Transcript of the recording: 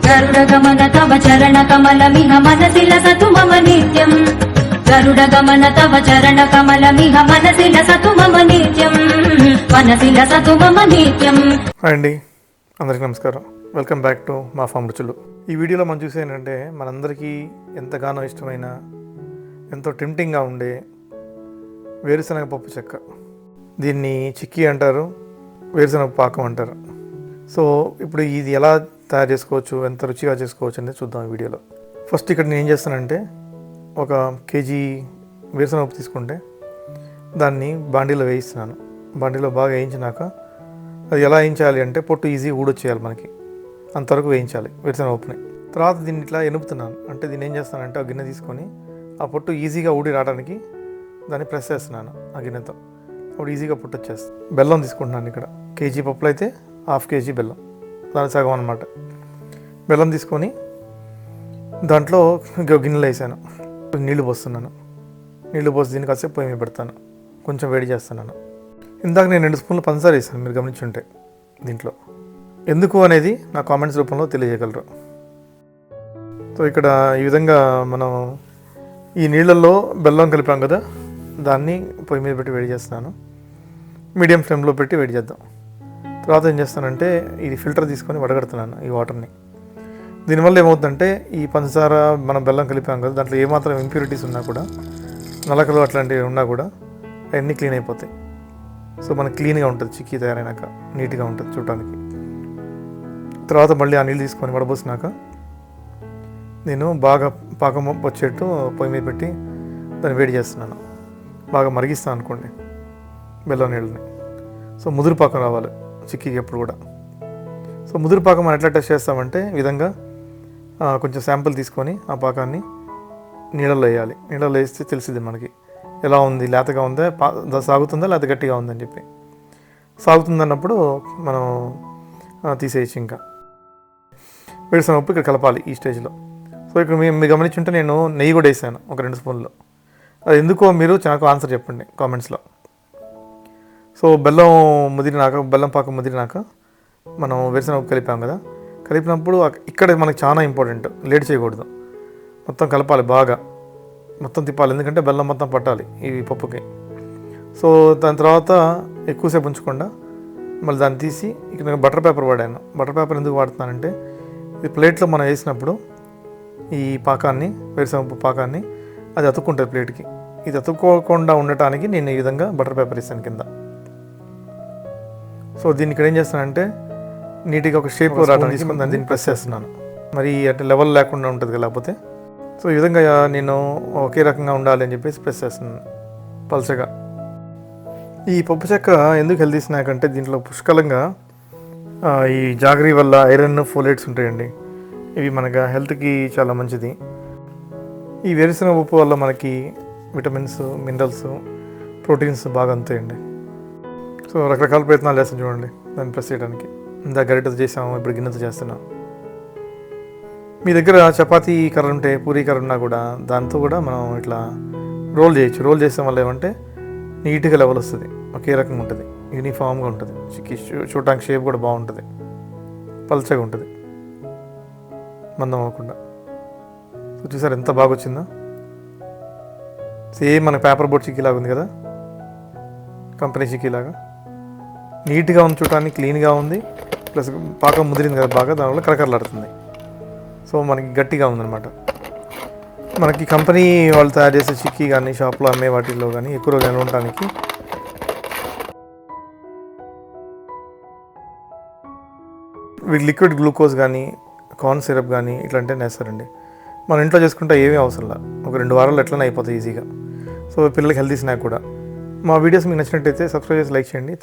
గరుడగమన తవ చరణ కమలమిహ మనసి లసతు మమ నిత్యం గరుడగమన తవ చరణ కమలమిహ మనసి లసతు మమ నిత్యం మనసి లసతు మమ నిత్యం. హాయ్ అండి, అందరికీ నమస్కారం. వెల్కమ్ బ్యాక్ టు మా ఫామ్ రుచులు. ఈ వీడియోలో మనం చూసే ఏంటంటే మనందరికీ ఎంతగానో ఇష్టమైన ఎంతో టెంప్టింగ్గా ఉండే వేరుశనగ పప్పు చెక్క. దీన్ని చిక్కీ అంటారు, వేరుశనగ పాకం అంటారు. సో ఇప్పుడు ఇది ఎలా తయారు చేసుకోవచ్చు, ఎంత రుచిగా చేసుకోవచ్చు అనేది చూద్దాం ఈ వీడియోలో. ఫస్ట్ ఇక్కడ నేను ఏం చేస్తానంటే ఒక కేజీ వేరుశనగ పప్పు తీసుకుంటే దాన్ని బాండీలో వేయిస్తున్నాను. బాండీలో బాగా వేయించినాక అది ఎలా వేయించాలి అంటే పొట్టు ఈజీగా ఊడొచ్చేయాలి మనకి, అంతవరకు వేయించాలి వేరుశనగ పప్పుని. తర్వాత దీన్ని ఇట్లా ఎనుపుతున్నాను. అంటే దీన్ని ఏం చేస్తానంటే ఆ గిన్నె తీసుకొని ఆ పొట్టు ఈజీగా ఊడి రావడానికి దాన్ని ప్రెస్ చేస్తున్నాను ఆ గిన్నెతో. అప్పుడు ఈజీగా పొట్టు వచ్చేస్తుంది. బెల్లం తీసుకుంటున్నాను. ఇక్కడ కేజీ పప్పులు అయితే హాఫ్ కేజీ బెల్లం, దాని సగం అనమాట. బెల్లం తీసుకొని దాంట్లో గిన్నెలో వేసాను. నీళ్లు పోస్తున్నాను. నీళ్లు పోసి దీన్ని కాసేపు పొయ్యి మీద పెడతాను, కొంచెం వేడి చేస్తున్నాను. ఇందాక నేను 2 స్పూన్లు పంచదార వేసాను, మీరు గమనించుంటే. దీంట్లో ఎందుకు అనేది నా కామెంట్స్ రూపంలో తెలియజేయగలరు. సో ఇక్కడ ఈ విధంగా మనం ఈ నీళ్ళల్లో బెల్లం కలిపాం కదా, దాన్ని పొయ్యి మీద పెట్టి వేడి చేస్తున్నాను. మీడియం ఫ్లేమ్లో పెట్టి వేడి చేద్దాం. తర్వాత ఏం చేస్తానంటే ఇది ఫిల్టర్ తీసుకొని వడగడుతున్నాను ఈ వాటర్ని. దీనివల్ల ఏమవుతుందంటే ఈ పంచదార మనం బెల్లం కలిపాం కదా, దాంట్లో ఏమాత్రం ఇంప్యూరిటీస్ ఉన్నా కూడా, నలకలు అట్లాంటివి ఉన్నా కూడా అవన్నీ క్లీన్ అయిపోతాయి. సో మనకు క్లీన్గా ఉంటుంది చిక్కీ తయారైనాక, నీట్గా ఉంటుంది చూడటానికి. తర్వాత మళ్ళీ ఆ నీళ్ళు తీసుకొని వడబోసినాక నేను బాగా పాకం వచ్చేట్టు పొయ్యి మీద పెట్టి దాన్ని వేడి చేస్తున్నాను. బాగా మరిగిస్తాను అనుకోండి బెల్లం నీళ్ళని. సో ముదురు పాకం రావాలి చిక్కీకి ఎప్పుడు కూడా. సో ముదురు పాకం మనం ఎట్లా టెస్ట్ చేస్తామంటే ఈ విధంగా కొంచెం శాంపుల్ తీసుకొని ఆ పాకాన్ని నీళ్ళల్లో వేయాలి. నీళ్ళల్లో వేస్తే తెలిసింది మనకి ఎలా ఉంది, లేతగా ఉందా, సాగుతుందా లేకపోతే గట్టిగా ఉందని చెప్పి. సాగుతుందన్నప్పుడు మనం తీసేయచ్చు. ఇంకా వేరుశనగ పప్పు ఇక్కడ కలపాలి ఈ స్టేజ్లో. సో ఇక్కడ మీరు గమనించుంటే నేను నెయ్యి కూడా వేసాను ఒక 2 స్పూన్లు. అది ఎందుకో మీరు నాకు ఆన్సర్ చెప్పండి కామెంట్స్లో. సో బెల్లం పాకం ముదిరినాక మనం వేరుశనగ పప్పు కలిపాం కదా, కలిపినప్పుడు ఇక్కడ మనకు చాలా ఇంపార్టెంట్, లేట్ చేయకూడదు. మొత్తం కలపాలి, బాగా మొత్తం తిప్పాలి, ఎందుకంటే బెల్లం మొత్తం పట్టాలి ఈ పప్పుకి. సో దాని తర్వాత ఎక్కువసేపు ఉంచకుండా మళ్ళీ దాన్ని తీసి ఇక్కడ నేను బటర్ పేపర్ వాడాను. బటర్ పేపర్ ఎందుకు వాడుతున్నానంటే ఇది ప్లేట్లో మనం వేసినప్పుడు ఈ పాకాన్ని, వేరుశనగ పాకాన్ని అది అతుక్కుంటుంది ప్లేట్కి. ఇది అతుక్కోకుండా ఉండటానికి నేను ఈ విధంగా బటర్ పేపర్ ఇస్తాను కింద. సో దీన్ని ఇక్కడ ఏం చేస్తానంటే నీట్గా ఒక షేప్లో రావడం తీసుకుని దీన్ని ప్రెస్ చేస్తున్నాను. మరి అంటే లెవెల్ లేకుండా ఉంటుంది కదా లేకపోతే. సో ఈ విధంగా నేను ఒకే రకంగా ఉండాలి అని చెప్పేసి ప్రెస్ చేస్తున్నాను పల్చగా. ఈ పప్పు చెక్క ఎందుకు హెల్తీ స్నాక్ అంటే దీంట్లో పుష్కలంగా ఈ జాగరీ వల్ల ఐరన్, ఫోలేట్స్ ఉంటాయండి. ఇవి మనకు హెల్త్కి చాలా మంచిది. ఈ వేరుశనగ పప్పు వల్ల మనకి విటమిన్స్, మినరల్స్, ప్రోటీన్స్ బాగా అందుతాయండి. సో రకరకాల ప్రయత్నాలు చేస్తాం చూడండి దాన్ని ప్రెస్ చేయడానికి. ఇందా గరిటతో చేసాము, ఇప్పుడు గిన్నెతో చేస్తున్నాం. మీ దగ్గర చపాతీ కర్ర ఉంటే, పూరీ కర్ర ఉన్నా కూడా దాంతో కూడా మనం ఇట్లా రోల్ చేయొచ్చు. రోల్ చేసే వల్ల ఏమంటే నీట్గా లెవెల్ వస్తుంది, ఒకే రకంగా ఉంటుంది, యూనిఫామ్గా ఉంటుంది. చూడటానికి షేప్ కూడా బాగుంటుంది, పల్చగా ఉంటుంది, మందం అవ్వకుండా. సో చూసారు ఎంత బాగా వచ్చిందో. సేమ్ మన పేపర్ బోర్డ్ చిక్కీలాగా ఉంది కదా, కంపెనీ చిక్కీలాగా నీట్గా ఉంది, చూడటానికి క్లీన్గా ఉంది. ప్లస్ పాకం ముదిరింది కదా బాగా, దానివల్ల కరకరలాడుతుంది. సో మనకి గట్టిగా ఉందన్నమాట. మనకి కంపెనీ వాళ్ళు తయారు చేసే చిక్కీ కానీ షాప్లో అమ్మే వాటిల్లో కానీ ఎక్కువ రోజులు నిల్వ ఉండటానికి లిక్విడ్ గ్లూకోజ్ కానీ కార్న్ సిరప్ కానీ ఇట్లాంటివి వేస్తారండి. మన ఇంట్లో చేసుకుంటే ఏమీ అవసరం లేదు, ఒక 2 వారాలు ఎట్లనే అయిపోతాయి ఈజీగా. సో పిల్లలకి హెల్తీ స్నాక్ కూడా. మా వీడియోస్ మీకు నచ్చినట్టయితే సబ్స్క్రైబ్ చేసి లైక్ చేయండి.